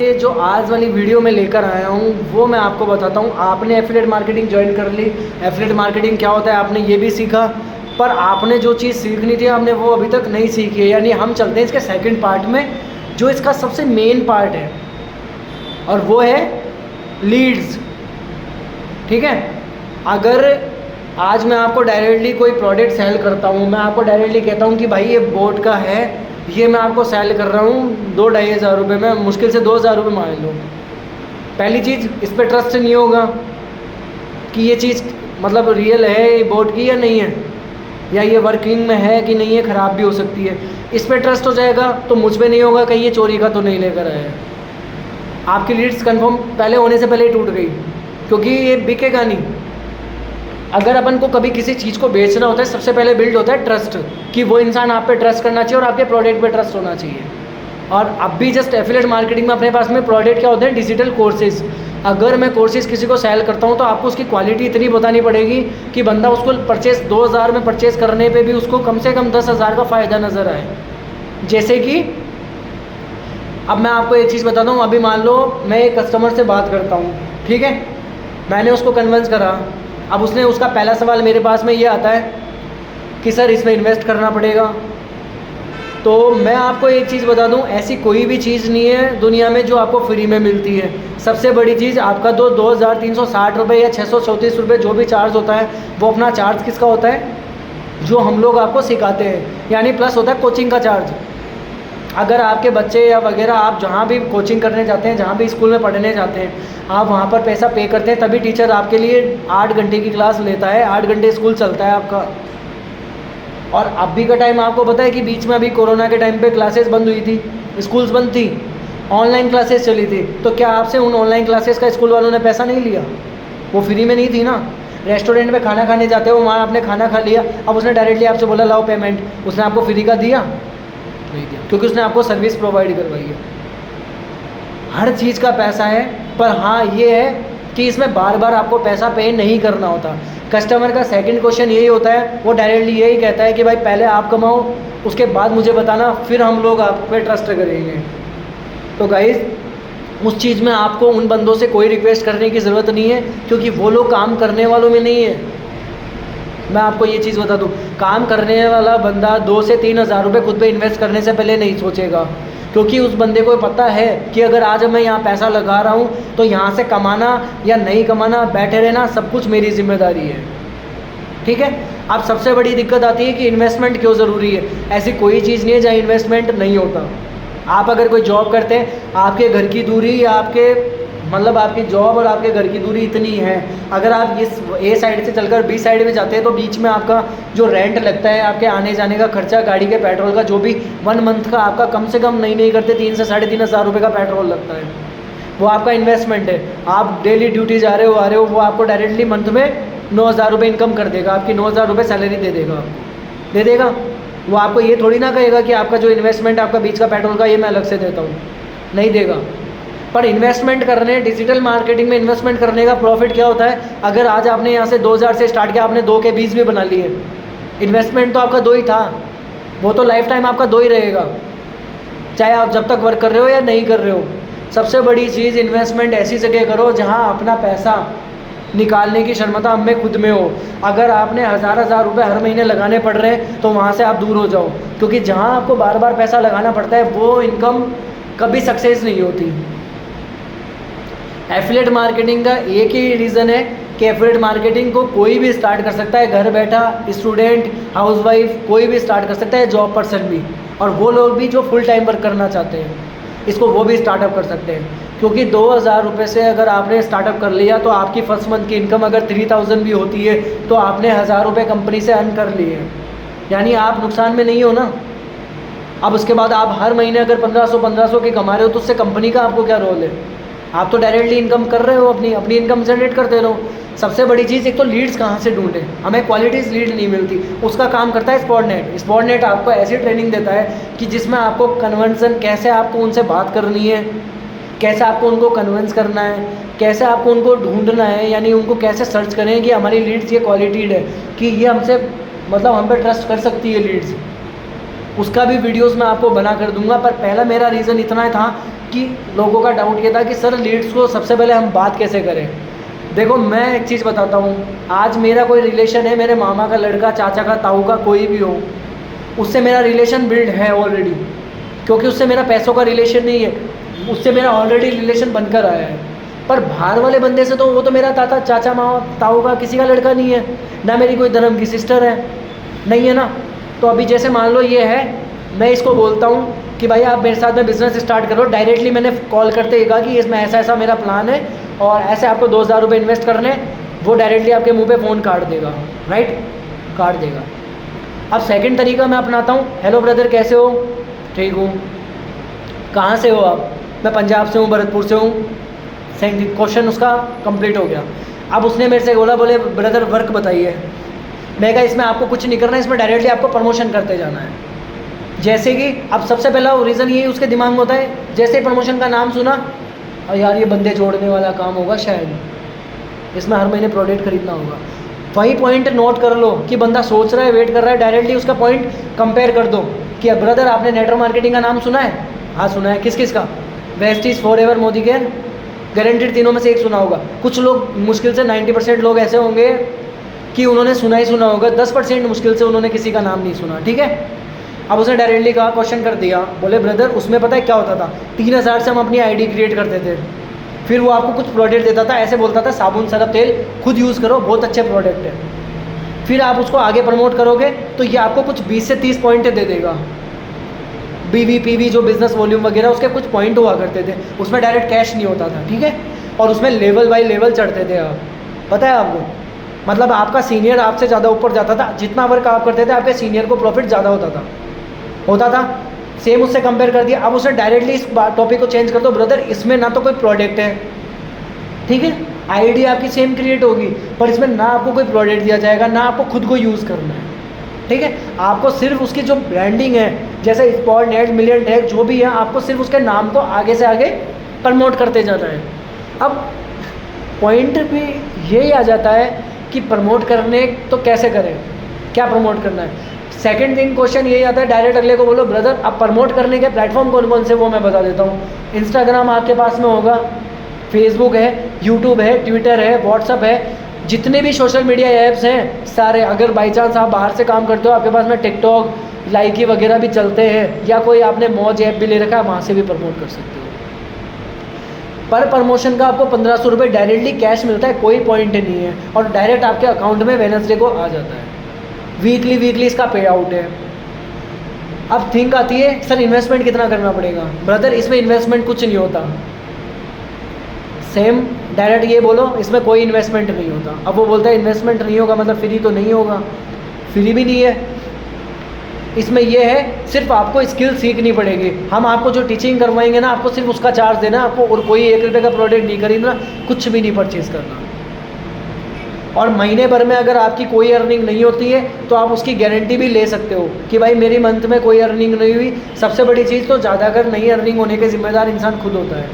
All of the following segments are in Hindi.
ये जो आज वाली वीडियो में लेकर आया हूँ वो मैं आपको बताता हूँ। आपने एफिलिएट मार्केटिंग ज्वाइन कर ली, एफिलिएट मार्केटिंग क्या होता है आपने ये भी सीखा, पर आपने जो चीज़ सीखनी थी आपने वो अभी तक नहीं सीखी है। यानी हम चलते हैं इसके सेकंड पार्ट में, जो इसका सबसे मेन पार्ट है, और वो है लीड्स। ठीक है, अगर आज मैं आपको डायरेक्टली कोई प्रोडक्ट सेल करता हूँ, मैं आपको डायरेक्टली कहता हूँ कि भाई ये बोट का है, ये मैं आपको सेल कर रहा हूँ 2-2.5 हज़ार रुपये में, मुश्किल से 2,000 रुपये मान लो। पहली चीज़, इस पर ट्रस्ट नहीं होगा कि ये चीज़ मतलब रियल है ये बोट की या नहीं है, या ये वर्किंग में है कि नहीं है, ख़राब भी हो सकती है। इस पर ट्रस्ट हो जाएगा तो मुझ पर नहीं होगा कहीं ये चोरी का तो नहीं लेकर आया है। आपकी लीड्स कंफर्म पहले होने से पहले ही टूट गई, क्योंकि ये बिकेगा नहीं। अगर अपन को कभी किसी चीज़ को बेचना होता है, सबसे पहले बिल्ड होता है ट्रस्ट, कि वो इंसान आप पे ट्रस्ट करना चाहिए और आपके प्रोडक्ट पे ट्रस्ट होना चाहिए। और अब भी जस्ट एफिलिएट मार्केटिंग में अपने पास में प्रोडक्ट क्या होते हैं, डिजिटल कोर्सेज। अगर मैं कोर्सेज किसी को सेल करता हूँ तो आपको उसकी क्वालिटी इतनी बतानी पड़ेगी कि बंदा उसको परचेस 2,000 में परचेस करने पे भी उसको कम से कम 10,000 का फ़ायदा नज़र आए। जैसे कि अब मैं आपको एक चीज़ बताता हूँ। अभी मान लो मैं एक कस्टमर से बात करता हूँ, ठीक है, मैंने उसको कन्विंस करा। अब उसने उसका पहला सवाल मेरे पास में ये आता है कि सर इसमें इन्वेस्ट करना पड़ेगा। तो मैं आपको एक चीज़ बता दूं, ऐसी कोई भी चीज़ नहीं है दुनिया में जो आपको फ्री में मिलती है। सबसे बड़ी चीज़ आपका 2,360 रुपये या 634 रुपये जो भी चार्ज होता है, वो अपना चार्ज किसका होता है, जो हम लोग आपको सिखाते हैं, यानी प्लस होता है कोचिंग का चार्ज। अगर आपके बच्चे या वगैरह आप जहाँ भी कोचिंग करने जाते हैं, जहाँ भी स्कूल में पढ़ने जाते हैं, आप वहाँ पर पैसा पे करते हैं, तभी टीचर आपके लिए 8 घंटे की क्लास लेता है, 8 घंटे स्कूल चलता है आपका। और अभी का टाइम आपको पता है कि बीच में अभी कोरोना के टाइम पे क्लासेस बंद हुई थी, स्कूल्स बंद थी, ऑनलाइन क्लासेस चली थी। तो क्या आपसे उन ऑनलाइन क्लासेस का स्कूल वालों ने पैसा नहीं लिया? वो फ्री में नहीं थी ना। रेस्टोरेंट में खाना खाने जाते हो, वहाँ आपने खाना खा लिया, अब उसने डायरेक्टली आपसे बोला लाओ पेमेंट, उसने आपको फ्री का दिया नहीं दिया, क्योंकि उसने आपको सर्विस प्रोवाइड करवाई है। हर चीज़ का पैसा है, पर हाँ ये है कि इसमें बार बार आपको पैसा पे नहीं करना होता। कस्टमर का सेकंड क्वेश्चन यही होता है, वो डायरेक्टली यही कहता है कि भाई पहले आप कमाओ, उसके बाद मुझे बताना, फिर हम लोग आप पे ट्रस्ट करेंगे। तो गाइस, उस चीज़ में आपको उन बंदों से कोई रिक्वेस्ट करने की ज़रूरत नहीं है, क्योंकि वो लोग काम करने वालों में नहीं है। मैं आपको ये चीज़ बता दूं, काम करने वाला बंदा 2 से 3 हज़ार रुपये खुद पे इन्वेस्ट करने से पहले नहीं सोचेगा, क्योंकि उस बंदे को पता है कि अगर आज मैं यहाँ पैसा लगा रहा हूँ तो यहाँ से कमाना या नहीं कमाना, बैठे रहना, सब कुछ मेरी जिम्मेदारी है। ठीक है। अब सबसे बड़ी दिक्कत आती है कि इन्वेस्टमेंट क्यों ज़रूरी है। ऐसी कोई चीज़ नहीं है जहाँ इन्वेस्टमेंट नहीं होता। आप अगर कोई जॉब करते हैं, आपके घर की दूरी या आपके मतलब आपकी जॉब और आपके घर की दूरी इतनी है, अगर आप इस ए साइड से चलकर बी साइड में जाते हैं तो बीच में आपका जो रेंट लगता है, आपके आने जाने का खर्चा, गाड़ी के पेट्रोल का, जो भी 1 मंथ का आपका कम से कम नहीं करते 3 से 3.5 हज़ार रुपये का पेट्रोल लगता है, वो आपका इन्वेस्टमेंट है। आप डेली ड्यूटी जा रहे हो आ रहे हो, वो आपको डायरेक्टली मंथ में 9,000 रुपये इनकम कर देगा, आपकी 9,000 रुपये सैलरी दे देगा, दे देगा। वो आपको ये थोड़ी ना कहेगा कि आपका जो इन्वेस्टमेंट आपका बीच का पेट्रोल का ये मैं अलग से देता हूँ, नहीं देगा। पर इन्वेस्टमेंट करने, डिजिटल मार्केटिंग में इन्वेस्टमेंट करने का प्रॉफिट क्या होता है, अगर आज आपने यहाँ से 2,000 से स्टार्ट किया, आपने 2 के 20 भी बना लिए, इन्वेस्टमेंट तो आपका 2 ही था, वो तो लाइफ टाइम आपका 2 ही रहेगा, चाहे आप जब तक वर्क कर रहे हो या नहीं कर रहे हो। सबसे बड़ी चीज़, इन्वेस्टमेंट ऐसी जगह करो जहाँ अपना पैसा निकालने की क्षमता हमें खुद में हो। अगर आपने हज़ार रुपये हर महीने लगाने पड़ रहे हैं तो वहाँ से आप दूर हो जाओ, क्योंकि जहाँ आपको बार बार पैसा लगाना पड़ता है वो इनकम कभी सक्सेस नहीं होती। एफिलिएट मार्केटिंग का एक ही रीज़न है कि एफिलिएट मार्केटिंग को कोई भी स्टार्ट कर सकता है, घर बैठा, स्टूडेंट, हाउसवाइफ, कोई भी स्टार्ट कर सकता है, जॉब पर्सन भी, और वो लोग भी जो फुल टाइम वर्क करना चाहते हैं, इसको वो भी स्टार्टअप कर सकते हैं। क्योंकि 2,000 रुपये से अगर आपने स्टार्टअप कर लिया तो आपकी फर्स्ट मंथ की इनकम अगर 3,000 भी होती है तो आपने 1,000 रुपये कंपनी से अर्न कर लिए, यानी आप नुकसान में नहीं हो ना। अब उसके बाद आप हर महीने अगर 1500 की कमा रहे हो तो उससे कंपनी का आपको क्या रोल है? आप तो डायरेक्टली इनकम कर रहे हो, अपनी इनकम जनरेट करते रहो। सबसे बड़ी चीज़, एक तो लीड्स कहाँ से ढूंढें, हमें क्वालिटीज़ लीड नहीं मिलती, उसका काम करता है स्पॉटनेट। स्पॉटनेट आपको ऐसी ट्रेनिंग देता है कि जिसमें आपको कन्वर्सन, कैसे आपको उनसे बात करनी है, कैसे आपको उनको कन्विंस करना है, कैसे आपको उनको ढूंढना है, यानी उनको कैसे सर्च करें कि हमारी लीड्स ये क्वालिटीड है, कि ये हमसे मतलब हम पे ट्रस्ट कर सकती है लीड्स। उसका भी वीडियोस मैं आपको बना कर दूंगा। पर पहला मेरा रीज़न इतना था कि लोगों का डाउट ये था कि सर लीड्स को सबसे पहले हम बात कैसे करें। देखो मैं एक चीज़ बताता हूँ, आज मेरा कोई रिलेशन है, मेरे मामा का लड़का, चाचा का, ताऊ का, कोई भी हो, उससे मेरा रिलेशन बिल्ड है ऑलरेडी, क्योंकि उससे मेरा पैसों का रिलेशन नहीं है, उससे मेरा ऑलरेडी रिलेशन बनकर आया है। पर बाहर वाले बंदे से तो वो तो मेरा ताता, चाचा, मामा, ताऊ का किसी का लड़का नहीं है, ना मेरी कोई धर्म की सिस्टर है, नहीं है ना। तो अभी जैसे मान लो ये है, मैं इसको बोलता हूँ कि भाई आप मेरे साथ में बिज़नेस स्टार्ट करो, डायरेक्टली मैंने कॉल करते ही कहा कि इसमें ऐसा ऐसा मेरा प्लान है और ऐसे आपको 2,000 रुपये इन्वेस्ट करने, वो डायरेक्टली आपके मुंह पे फ़ोन काट देगा, राइट, काट देगा। अब सेकंड तरीका मैं अपनाता हूँ, हेलो ब्रदर कैसे हो, ठीक हूँ, कहाँ से हो आप, मैं पंजाब से हूँ, भरतपुर से हूँ। सेकंड क्वेश्चन उसका कंप्लीट हो गया। अब उसने मेरे से बोला, बोले ब्रदर वर्क बताइए। मैं कहा इसमें आपको कुछ नहीं करना है, इसमें डायरेक्टली आपको प्रमोशन करते जाना है। जैसे कि अब सबसे पहला रीज़न यही उसके दिमाग में होता है, जैसे ही प्रमोशन का नाम सुना, और यार ये बंदे जोड़ने वाला काम होगा शायद, इसमें हर महीने प्रोडक्ट खरीदना होगा। वही पॉइंट नोट कर लो कि बंदा सोच रहा है, वेट कर रहा है, डायरेक्टली उसका पॉइंट कंपेयर कर दो कि ब्रदर आपने नेटवर्क मार्केटिंग का नाम सुना है, हाँ सुना है, किस किस का, Vestige, forever, Modi care, guaranteed, तीनों में से एक सुना होगा। कुछ लोग, मुश्किल से 90% लोग ऐसे होंगे कि उन्होंने सुना ही सुना होगा, 10% मुश्किल से उन्होंने किसी का नाम नहीं सुना, ठीक है। अब उसने डायरेक्टली कहा, क्वेश्चन कर दिया, बोले ब्रदर उसमें पता है क्या होता था, 3,000 से हम अपनी आईडी क्रिएट करते थे, फिर वो आपको कुछ प्रोडक्ट देता था, ऐसे बोलता था साबुन, सरफ, तेल खुद यूज़ करो, बहुत अच्छे प्रोडक्ट है। फिर आप उसको आगे प्रमोट करोगे तो ये आपको कुछ 20 से 30 पॉइंट दे देगा। BVPV जो बिजनेस वॉल्यूम वगैरह, उसके कुछ पॉइंट हुआ करते थे, उसमें डायरेक्ट कैश नहीं होता था, ठीक है। और उसमें लेवल बाय लेवल चढ़ते थे आप, पता है आपको, मतलब आपका सीनियर आपसे ज़्यादा ऊपर जाता था, जितना वर्क आप करते थे आपके सीनियर को प्रॉफिट ज़्यादा होता था। सेम उससे कंपेयर कर दिया। अब उसने डायरेक्टली इस टॉपिक को चेंज कर दो, ब्रदर इसमें ना तो कोई प्रोडक्ट है, ठीक है, आईडी आपकी सेम क्रिएट होगी, पर इसमें ना आपको कोई प्रोडक्ट दिया जाएगा, ना आपको खुद को यूज़ करना है, ठीक है। आपको सिर्फ उसकी जो ब्रांडिंग है, जैसे स्पॉट नेट, मिलियन टैग, जो भी है, आपको सिर्फ उसके नाम को आगे से आगे प्रमोट करते जाना है। अब पॉइंट भी यही आ जाता है कि प्रमोट करने तो कैसे करें, क्या प्रमोट करना है। सेकंड थिंग क्वेश्चन यही आता है, डायरेक्ट अगले को बोलो ब्रदर आप प्रमोट करने के प्लेटफॉर्म कौन कौन से, वो मैं बता देता हूँ। इंस्टाग्राम आपके पास में होगा, फेसबुक है, यूट्यूब है, ट्विटर है, व्हाट्सअप है, जितने भी सोशल मीडिया ऐप्स हैं सारे। अगर बाई चांस आप बाहर से काम करते हो, आपके पास में टिकटॉक, लाइकी वगैरह भी चलते हैं, या कोई आपने मौज ऐप भी ले रखा है, वहाँ से भी प्रमोट कर सकते हो। पर प्रमोशन का आपको 1,500 रुपये डायरेक्टली कैश मिलता है, कोई पॉइंट नहीं है, और डायरेक्ट आपके अकाउंट में वेडनेसडे को आ जाता है। वीकली इसका पे आउट है। अब थिंक आती है सर इन्वेस्टमेंट कितना करना पड़ेगा, ब्रदर इसमें इन्वेस्टमेंट कुछ नहीं होता। सेम डायरेक्ट ये बोलो इसमें कोई इन्वेस्टमेंट नहीं होता। अब वो बोलता है इन्वेस्टमेंट नहीं होगा मतलब फ्री तो नहीं होगा, फ्री भी नहीं है। इसमें ये है सिर्फ आपको स्किल सीखनी पड़ेगी। हम आपको जो टीचिंग करवाएंगे ना, आपको सिर्फ उसका चार्ज देना, आपको और कोई 1 रुपये का प्रोडक्ट नहीं खरीदना, कुछ भी नहीं परचेज़ करना। और महीने भर में अगर आपकी कोई अर्निंग नहीं होती है तो आप उसकी गारंटी भी ले सकते हो कि भाई मेरी मंथ में कोई अर्निंग नहीं हुई। सबसे बड़ी चीज़ तो ज़्यादा अगर नहीं अर्निंग होने के ज़िम्मेदार इंसान खुद होता है।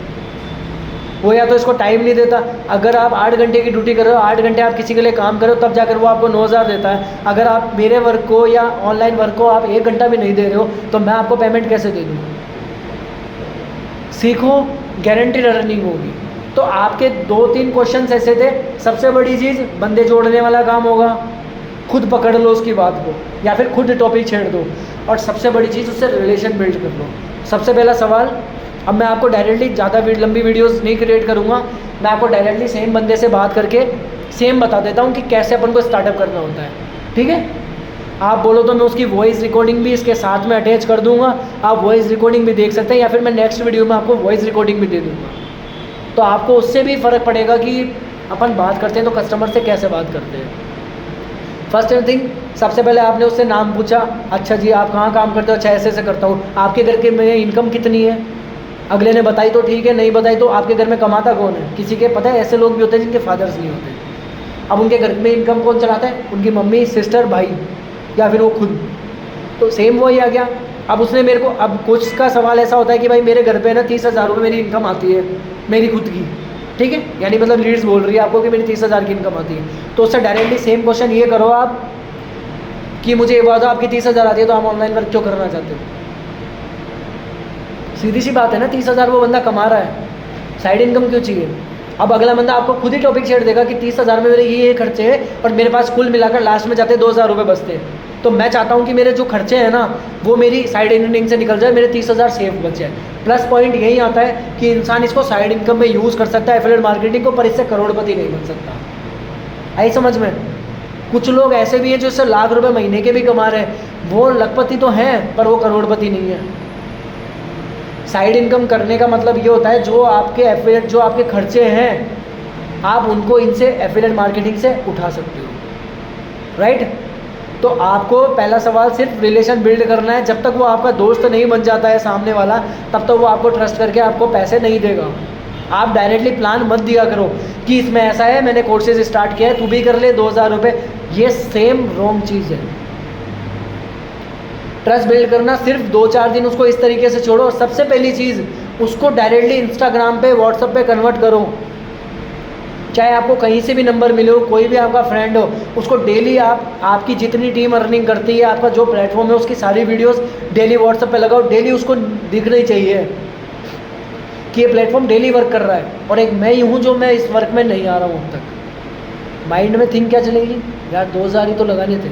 वो या तो इसको टाइम नहीं देता। अगर आप 8 घंटे की ड्यूटी कर रहे हो, 8 घंटे आप किसी के लिए काम करो, तब जाकर वो आपको 9,000 देता है। अगर आप मेरे वर्क को या ऑनलाइन वर्क को आप 1 घंटा भी नहीं दे रहे हो तो मैं आपको पेमेंट कैसे दे दूँ। सीखो, गारंटीड अर्निंग होगी। तो आपके 2-3 क्वेश्चन ऐसे थे। सबसे बड़ी चीज़ बंदे जोड़ने वाला काम होगा, खुद पकड़ लो उसकी बात को या फिर खुद टॉपिक छेड़ दो। और सबसे बड़ी चीज़ उससे रिलेशन बिल्ड कर लो। सबसे पहला सवाल, अब मैं आपको डायरेक्टली ज़्यादा लंबी वीडियोस नहीं क्रिएट करूँगा, मैं आपको डायरेक्टली सेम बंदे से बात करके सेम बता देता हूँ कि कैसे अपन को स्टार्टअप करना होता है। ठीक है, आप बोलो तो मैं उसकी वॉइस रिकॉर्डिंग भी इसके साथ में अटैच कर दूँगा, आप वॉइस रिकॉर्डिंग भी देख सकते हैं, या फिर मैं नेक्स्ट वीडियो में आपको वॉइस रिकॉर्डिंग भी दे दूँगा। तो आपको उससे भी फ़र्क पड़ेगा कि अपन बात करते हैं तो कस्टमर से कैसे बात करते हैं। फर्स्ट थिंग, सबसे पहले आपने उससे नाम पूछा, अच्छा जी आप कहाँ काम करते हो, अच्छा ऐसे करता हूँ, आपके घर के में इनकम कितनी है। अगले ने बताई तो ठीक है, नहीं बताई तो आपके घर में कमाता कौन है। किसी के पता है ऐसे लोग भी होते हैं जिनके फादर्स नहीं होते। अब उनके घर में इनकम कौन चलाता है, उनकी मम्मी, सिस्टर, भाई या फिर वो खुद। तो सेम वही आ गया। अब उसने मेरे को, अब कुछ का सवाल ऐसा होता है कि भाई मेरे घर पे ना 30,000 रुपये मेरी इनकम आती है, मेरी खुद की। ठीक है, यानी मतलब लीड्स बोल रही है आपको कि मेरी 30,000 की इनकम आती है। तो उससे डायरेक्टली सेम क्वेश्चन ये करो आप कि मुझे ये बात आपकी 30,000 आती है तो आप ऑनलाइन वर्क क्यों करना चाहते हो? सीधी सी बात है ना, 30,000 वो बंदा कमा रहा है, साइड इनकम क्यों चाहिए? अब अगला बंदा आपको खुद ही टॉपिक छेड़ देगा कि 30,000 में मेरे ये खर्चे हैं और मेरे पास कुल मिलाकर लास्ट में जाते 2,000 रुपये बचते हैं। तो मैं चाहता हूँ कि मेरे जो खर्चे हैं ना वो मेरी साइड इनकम से निकल जाए, मेरे 30,000 सेफ बच जाए। प्लस पॉइंट यही आता है कि इंसान इसको साइड इनकम में यूज़ कर सकता है एफिलिएट मार्केटिंग को, पर इससे करोड़पति नहीं बन सकता। आई समझ में? कुछ लोग ऐसे भी हैं जो इससे लाख रुपए महीने के भी कमा रहे हैं, वो लखपति तो हैं पर वो करोड़पति नहीं है। साइड इनकम करने का मतलब ये होता है जो आपके एफिलिएट, जो आपके खर्चे हैं आप उनको इनसे एफिलिएट मार्केटिंग से उठा सकते हो, राइट? तो आपको पहला सवाल सिर्फ रिलेशन बिल्ड करना है। जब तक वो आपका दोस्त नहीं बन जाता है सामने वाला, तब तक वो आपको ट्रस्ट करके आपको पैसे नहीं देगा। आप डायरेक्टली प्लान मत दिया करो कि इसमें ऐसा है, मैंने कोर्सेज स्टार्ट किया है, तू भी कर ले 2,000 रुपये। ये सेम रॉन्ग चीज़ है। ट्रस्ट बिल्ड करना सिर्फ 2-4 दिन उसको इस तरीके से छोड़ो। सबसे पहली चीज़, उसको डायरेक्टली इंस्टाग्राम पे, व्हाट्सएप पे कन्वर्ट करो। चाहे आपको कहीं से भी नंबर मिले हो, कोई भी आपका फ्रेंड हो, उसको डेली आपकी जितनी टीम अर्निंग करती है, आपका जो प्लेटफॉर्म है उसकी सारी वीडियोस डेली व्हाट्सएप पे लगाओ। डेली उसको दिखनी चाहिए कि ये प्लेटफॉर्म डेली वर्क कर रहा है और एक मैं ही हूँ जो मैं इस वर्क में नहीं आ रहा हूँ अब तक। माइंड में थिंक क्या चलेगी, यार 2,000 ही तो लगाने थे,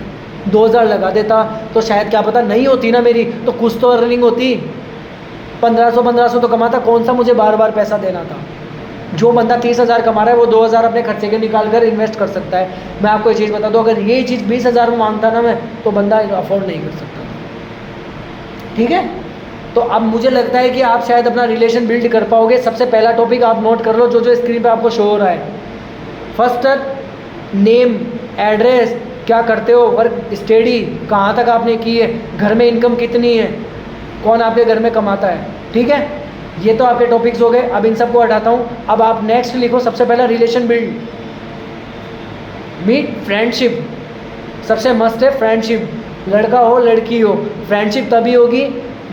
2,000 लगा देता तो शायद क्या पता नहीं होती ना मेरी, तो कुछ तो अर्निंग होती, 1500 तो कमाता, कौन सा मुझे बार बार पैसा देना था। जो बंदा 30,000 कमा रहा है वो 2,000 अपने खर्चे के निकाल कर इन्वेस्ट कर सकता है। मैं आपको ये चीज़ बता दूँ, अगर ये चीज़ 20,000 में मांगता ना मैं, तो बंदा अफोर्ड नहीं कर सकता। ठीक है? तो अब मुझे लगता है कि आप शायद अपना रिलेशन बिल्ड कर पाओगे। सबसे पहला टॉपिक आप नोट कर लो, जो जो स्क्रीन पे आपको शो हो रहा है। फर्स्ट, नेम, एड्रेस, क्या करते हो, वर्क स्टडी कहाँ तक आपने की है, घर में इनकम कितनी है, कौन आपके घर में कमाता है। ठीक है, ये तो आपके टॉपिक्स हो गए। अब इन सबको हटाता हूँ। अब आप नेक्स्ट लिखो, सबसे पहला रिलेशन बिल्ड, मीट, फ्रेंडशिप। सबसे मस्त है फ्रेंडशिप, लड़का हो लड़की हो, फ्रेंडशिप तभी होगी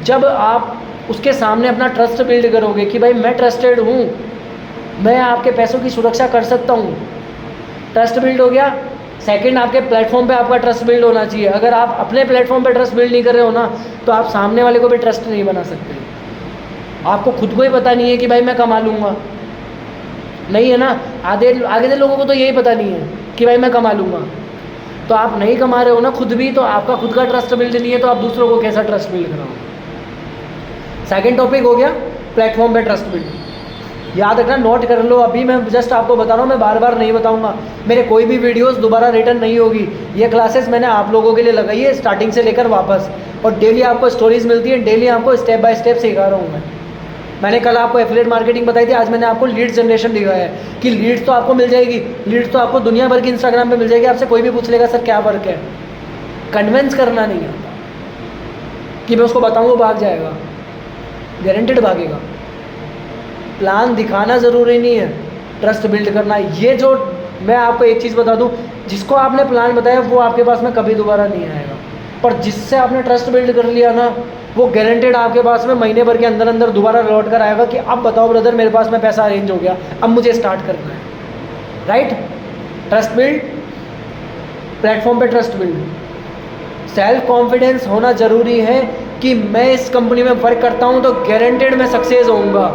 जब आप उसके सामने अपना ट्रस्ट बिल्ड करोगे कि भाई मैं ट्रस्टेड हूँ, मैं आपके पैसों की सुरक्षा कर सकता हूँ। ट्रस्ट बिल्ड हो गया। सेकंड, आपके प्लेटफॉर्म पे आपका ट्रस्ट बिल्ड होना चाहिए। अगर आप अपने प्लेटफॉर्म पे ट्रस्ट बिल्ड नहीं कर रहे हो ना, तो आप सामने वाले को भी ट्रस्ट नहीं बना सकते। आपको खुद को ही पता नहीं है कि भाई मैं कमा लूँगा, नहीं है ना। आगे के लोगों को तो यही पता नहीं है कि भाई मैं कमा लूँगा। तो आप नहीं कमा रहे हो ना खुद भी, तो आपका खुद का ट्रस्ट बिल्ड नहीं है, तो आप दूसरों को कैसा ट्रस्ट बिल्ड कराओगे। सेकंड टॉपिक हो गया प्लेटफॉर्म पे ट्रस्ट बिल्ड। याद रखना, नोट कर लो। अभी मैं जस्ट आपको बता रहा हूँ, मैं बार बार नहीं बताऊँगा। मेरे कोई भी वीडियोस दोबारा रिटर्न नहीं होगी। ये क्लासेस मैंने आप लोगों के लिए लगाई है स्टार्टिंग से लेकर वापस, और डेली आपको स्टोरीज मिलती है, डेली आपको स्टेप बाय स्टेप सिखा रहा हूँ मैंने कल आपको एफिलिएट मार्केटिंग बताई थी, आज मैंने आपको लीड जनरेशन दिखाया है कि लीड्स तो आपको मिल जाएगी। लीड्स तो आपको दुनिया भर की इंस्टाग्राम पे मिल जाएगी। आपसे कोई भी पूछ लेगा सर क्या वर्क है, कन्विंस करना नहीं आता कि मैं उसको बताऊँ वो भाग जाएगा, गारंटेड भागेगा। प्लान दिखाना ज़रूरी नहीं है, ट्रस्ट बिल्ड करना। ये जो मैं आपको एक चीज़ बता दूं, जिसको आपने प्लान बताया वो आपके पास में कभी दोबारा नहीं आएगा, पर जिससे आपने ट्रस्ट बिल्ड कर लिया ना, वो गारंटेड आपके पास में महीने भर के अंदर अंदर दोबारा लौट कर आएगा कि अब बताओ ब्रदर, मेरे पास में पैसा अरेंज हो गया, अब मुझे स्टार्ट करना है। राइट? ट्रस्ट बिल्ड, प्लेटफॉर्म पे ट्रस्ट बिल्ड, सेल्फ कॉन्फिडेंस होना ज़रूरी है कि मैं इस कंपनी में वर्क करता हूँ तो गारंटेड मैं सक्सेस होऊंगा।